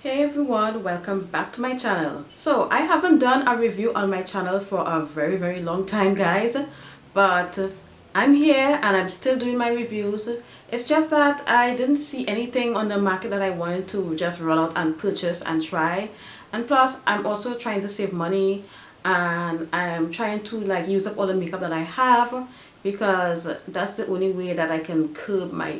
Hey everyone, welcome back to my channel. So I haven't done a review on my channel for a very long time, guys, but I'm here and I'm still doing my reviews. It's just that I didn't see anything on the market that I wanted to just run out and purchase and try, and plus I'm also trying to save money and I'm trying to like use up all the makeup that I have, because that's the only way that I can curb my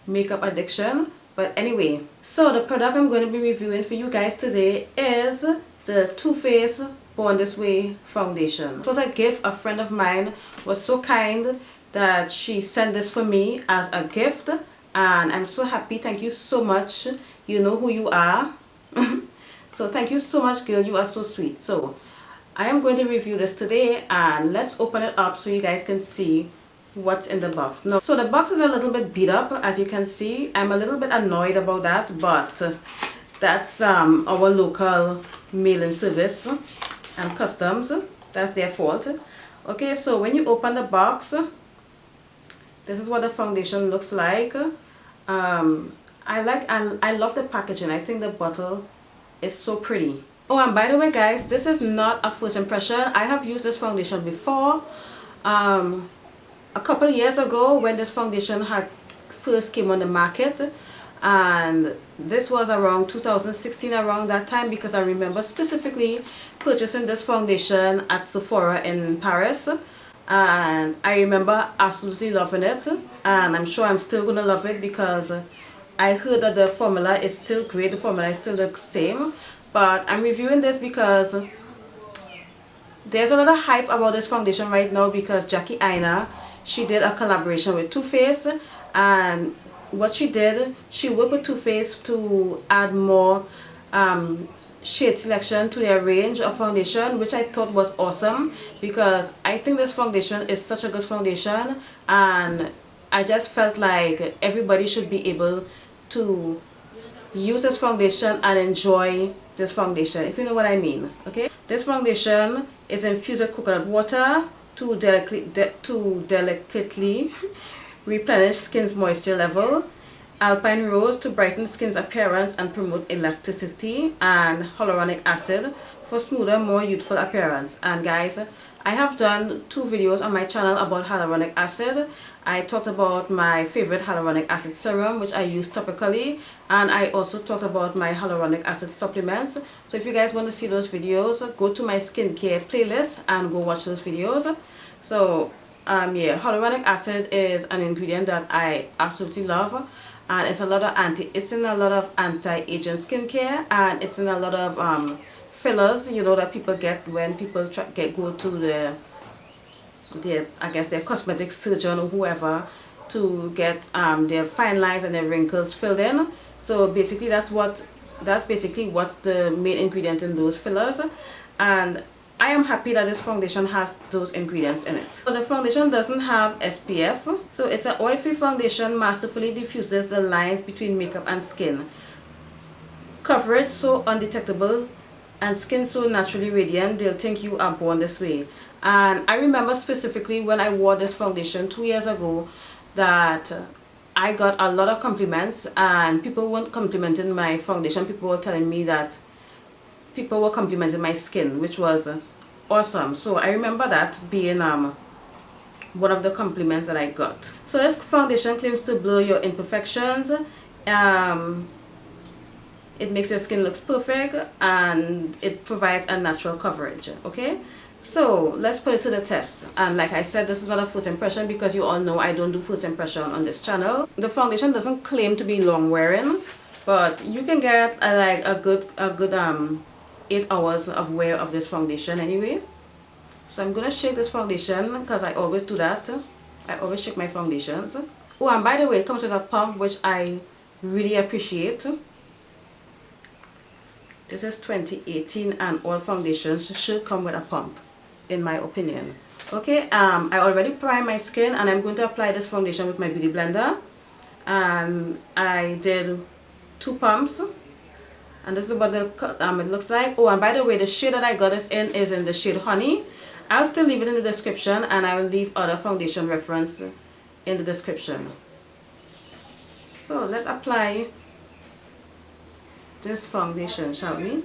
makeup addiction. But anyway, so the product I'm going to be reviewing for you guys today is the Too Faced Born This Way foundation. It was a gift. A friend of mine was so kind that she sent this for me as a gift, and I'm so happy. Thank you so much. You know who you are. So thank you so much, girl. You are so sweet. So I am going to review this today, and let's open it up so you guys can see what's in the box. Now, so the box is a little bit beat up, as you can see. I'm a little bit annoyed about that, but that's our local mailing service and customs. That's their fault. Okay, so when you open the box, this is what the foundation looks like. I love the packaging. I think the bottle is so pretty. Oh, and by the way, guys, this is not a first impression. I have used this foundation before. A couple years ago, when this foundation had first came on the market, and this was around 2016, around that time, because I remember specifically purchasing this foundation at Sephora in Paris, and I remember absolutely loving it, and I'm sure I'm still gonna love it because I heard that the formula is still great. The formula is still the same, but I'm reviewing this because there's a lot of hype about this foundation right now, because Jackie Aina, she did a collaboration with Too Faced, and what she did, she worked with Too Faced to add more shade selection to their range of foundation, which I thought was awesome, because I think this foundation is such a good foundation, and I just felt like everybody should be able to use this foundation and enjoy this foundation, if you know what I mean. Okay, this foundation is infused with coconut water to delicately replenish skin's moisture level, alpine rose to brighten skin's appearance and promote elasticity, and hyaluronic acid for smoother, more youthful appearance. And guys, I have done 2 videos on my channel about hyaluronic acid. I talked about my favorite hyaluronic acid serum, which I use topically, and I also talked about my hyaluronic acid supplements. So if you guys want to see those videos, go to my skincare playlist and go watch those videos. So yeah, hyaluronic acid is an ingredient that I absolutely love, and it's in a lot of anti-aging skincare, and it's in a lot of fillers, you know, that people get when people go to I guess their cosmetic surgeon or whoever to get their fine lines and their wrinkles filled in. So basically that's basically what's the main ingredient in those fillers, and I am happy that this foundation has those ingredients in it. So the foundation doesn't have SPF, so it's an oil-free foundation, masterfully diffuses the lines between makeup and skin. Coverage so undetectable, and skin so naturally radiant, they'll think you are born this way. And I remember specifically when I wore this foundation 2 years ago that I got a lot of compliments, and people weren't complimenting my foundation. People were telling me that people were complimenting my skin, which was awesome. So I remember that being one of the compliments that I got. So this foundation claims to blur your imperfections. It makes your skin looks perfect, and it provides a natural coverage. Okay, so let's put it to the test. And like I said, this is not a first impression, because you all know I don't do first impression on this channel. The foundation doesn't claim to be long wearing, but you can get like a good 8 hours of wear of this foundation anyway. So I'm gonna shake this foundation, because I always do that. I always shake my foundations. Oh, and by the way, it comes with a pump, which I really appreciate. This is 2018, and all foundations should come with a pump, in my opinion. Okay, I already primed my skin, and I'm going to apply this foundation with my beauty blender. And I did 2 pumps, and this is what it looks like. Oh, and by the way, the shade that I got this in is in the shade Honey. I'll still leave it in the description, and I will leave other foundation reference in the description. So let's apply this foundation, shall we?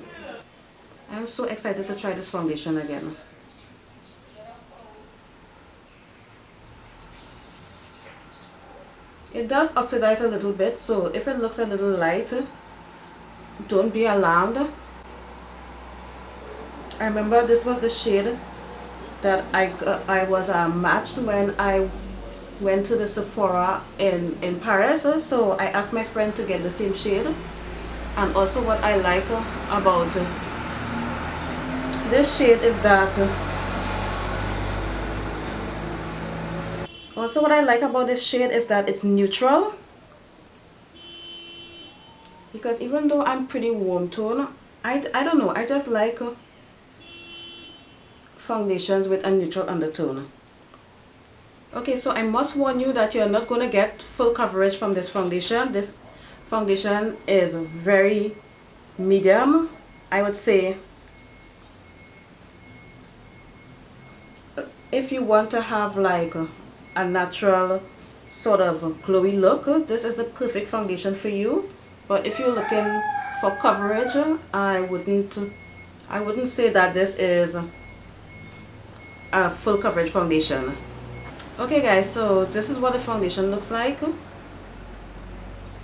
I'm so excited to try this foundation again. It does oxidize a little bit, so if it looks a little light, don't be alarmed. I remember this was the shade that I was matched when I went to the Sephora in Paris. So I asked my friend to get the same shade. And also what I like about this shade is that it's neutral, because even though I'm pretty warm tone, I don't know, I just like foundations with a neutral undertone. Okay, so I must warn you that you're not going to get full coverage from this foundation. This foundation is very medium. I would say if you want to have like a natural sort of glowy look, this is the perfect foundation for you. But if you're looking for coverage, I wouldn't say that this is a full coverage foundation. Okay guys, so this is what the foundation looks like. Let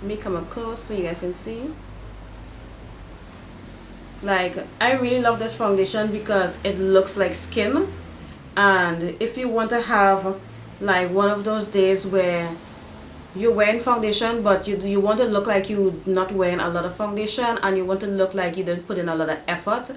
me come up close so you guys can see. Like, I really love this foundation because it looks like skin. And if you want to have like one of those days where you're wearing foundation but you want to look like you're not wearing a lot of foundation, and you want to look like you didn't put in a lot of effort,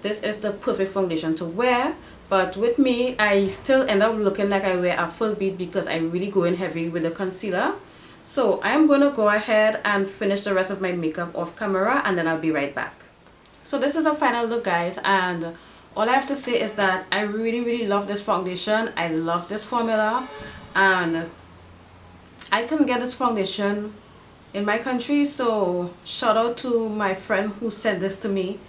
this is the perfect foundation to wear. But with me, I still end up looking like I wear a full bead because I really go in heavy with the concealer. So I'm going to go ahead and finish the rest of my makeup off camera, and then I'll be right back. So this is a final look guys, and all I have to say is that I really love this foundation. I love this formula, and I couldn't get this foundation in my country, so shout out to my friend who sent this to me,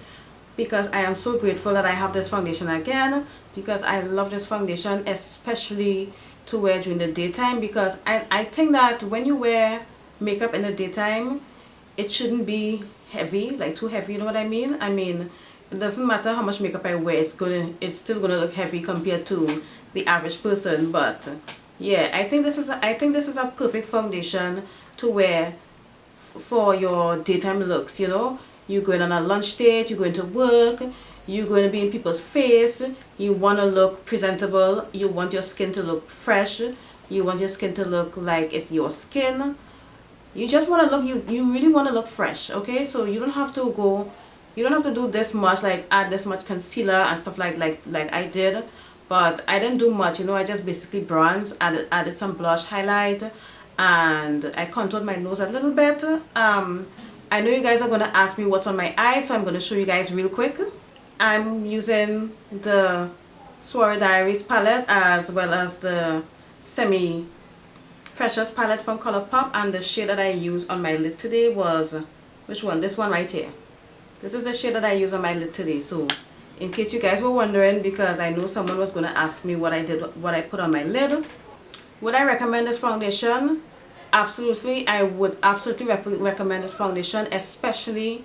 because I am so grateful that I have this foundation again, because I love this foundation, especially to wear during the daytime, because I think that when you wear makeup in the daytime, it shouldn't be heavy, like too heavy, you know what I mean? I mean, it doesn't matter how much makeup I wear, it's still gonna look heavy compared to the average person. But yeah, I think this is a perfect foundation to wear for your daytime looks. You know, you're going on a lunch date, you're going to work, you're going to be in people's face, you want to look presentable, you want your skin to look fresh, you want your skin to look like it's your skin. You just want to look, you really want to look fresh. Okay, so you don't have to do this much, like add this much concealer and stuff like I did. But I didn't do much, you know. I just basically bronzed, added some blush highlight, and I contoured my nose a little bit. I know you guys are gonna ask me what's on my eyes, so I'm gonna show you guys real quick. I'm using the Soiree Diaries palette as well as the Semi Precious palette from Colourpop, and the shade that I used on my lid today was, which one? This one right here. This is the shade that I used on my lid today. So in case you guys were wondering, because I know someone was going to ask me what I put on my lid. Would I recommend this foundation? Absolutely. I would absolutely recommend this foundation, especially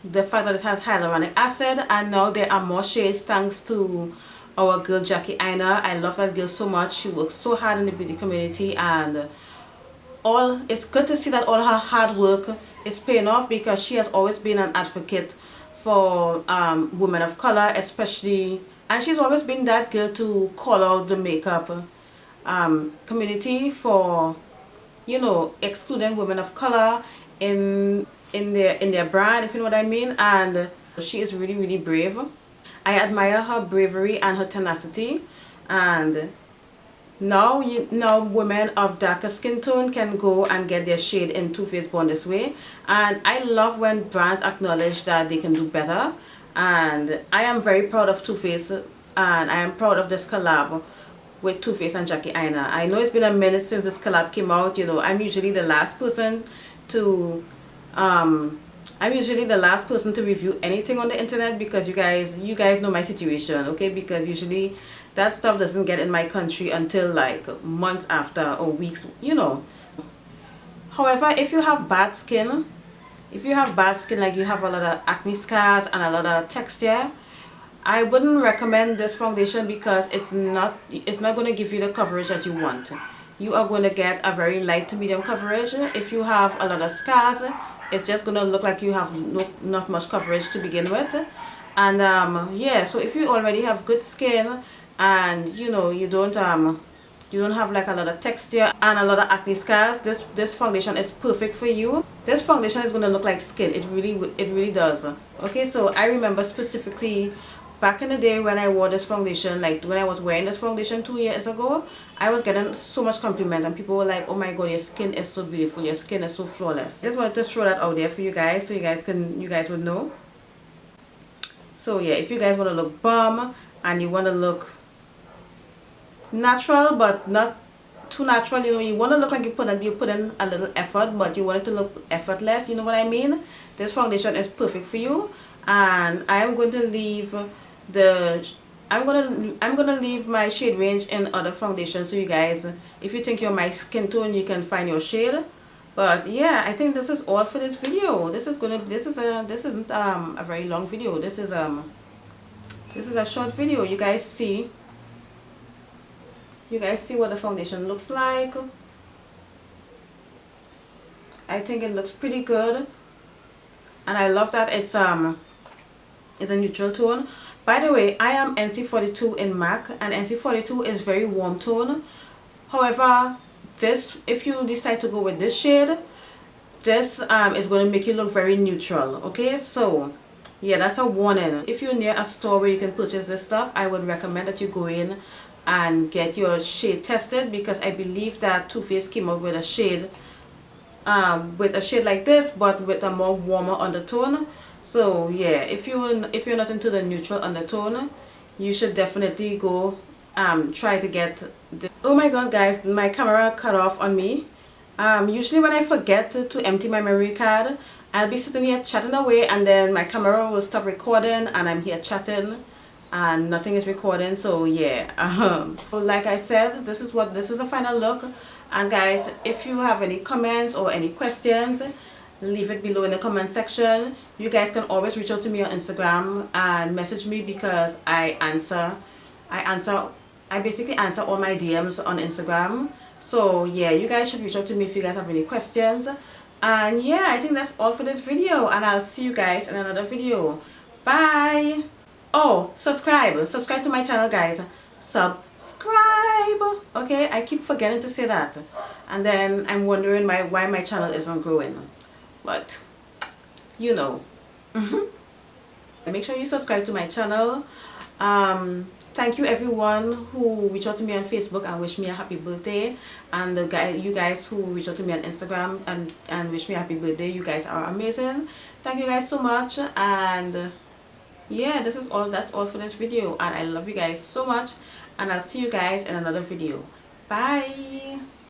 the fact that it has hyaluronic acid, and now there are more shades thanks to our girl Jackie Aina. I love that girl so much. She works so hard in the beauty community, and it's good to see that all her hard work is paying off, because she has always been an advocate for women of color, especially, and she's always been that girl to call out the makeup community for, you know, excluding women of color in their brand, if you know what I mean. And she is really brave. I admire her bravery and her tenacity, and now women of darker skin tone can go and get their shade in Too Faced Born This Way. And I love when brands acknowledge that they can do better, and I am very proud of Too Faced, and I am proud of this collab with Too Faced and Jackie Aina. I know it's been a minute since this collab came out. You know, I'm usually the last person to review anything on the internet, because you guys know my situation, okay? Because usually that stuff doesn't get in my country until like months after or weeks, you know. However, if you have bad skin, if you have bad skin, like you have a lot of acne scars and a lot of texture, I wouldn't recommend this foundation because it's not going to give you the coverage that you want. You are going to get a very light to medium coverage. If you have a lot of scars, it's just going to look like you have not much coverage to begin with. And yeah, so if you already have good skin and you don't have like a lot of texture and a lot of acne scars, this foundation is perfect for you. This foundation is going to look like skin. It really does. Okay, so I remember specifically back in the day when I wore this foundation, like when I was wearing this foundation 2 years ago, I was getting so much compliment and people were like, oh my god, your skin is so beautiful, your skin is so flawless. Just wanted to throw that out there for you guys so you guys would know. So yeah, if you guys want to look bomb and you want to look natural but not too natural, you want to look like you put in a little effort but you want it to look effortless, you know what I mean, this foundation is perfect for you. And I am going to leave the I'm gonna leave my shade range in other foundations, so you guys, if you think you're my skin tone, you can find your shade. But yeah, I think this is all for this video. This isn't a very long video. This is a short video. You guys see what the foundation looks like. I think it looks pretty good, and I love that it's a neutral tone. By the way, I am NC42 in MAC, and NC42 is very warm tone. However, this, if you decide to go with this shade, this is going to make you look very neutral. Okay, so yeah, that's a warning. If you're near a store where you can purchase this stuff, I would recommend that you go in and get your shade tested, because I believe that Too Faced came out with a shade like this but with a more warmer undertone. So yeah, if you're not into the neutral undertone, you should definitely go try to get this. Oh my god guys, my camera cut off on me. Usually when I forget to empty my memory card, I'll be sitting here chatting away and then my camera will stop recording and I'm here chatting and nothing is recording. So yeah, like I said, this is a final look. And guys, if you have any comments or any questions, leave it below in the comment section. You guys can always reach out to me on Instagram and message me, because I basically answer all my DMs on Instagram. So yeah, you guys should reach out to me if you guys have any questions. And yeah, I think that's all for this video, and I'll see you guys in another video. Bye. Oh, subscribe to my channel guys. Subscribe. Okay, I keep forgetting to say that, and then I'm wondering why my channel isn't growing, but you know. Make sure you subscribe to my channel. Thank you everyone who reached out to me on Facebook and wished me a happy birthday, and you guys who reached out to me on Instagram and wish me a happy birthday. You guys are amazing. Thank you guys so much. And yeah, that's all for this video, and I love you guys so much, and I'll see you guys in another video. Bye.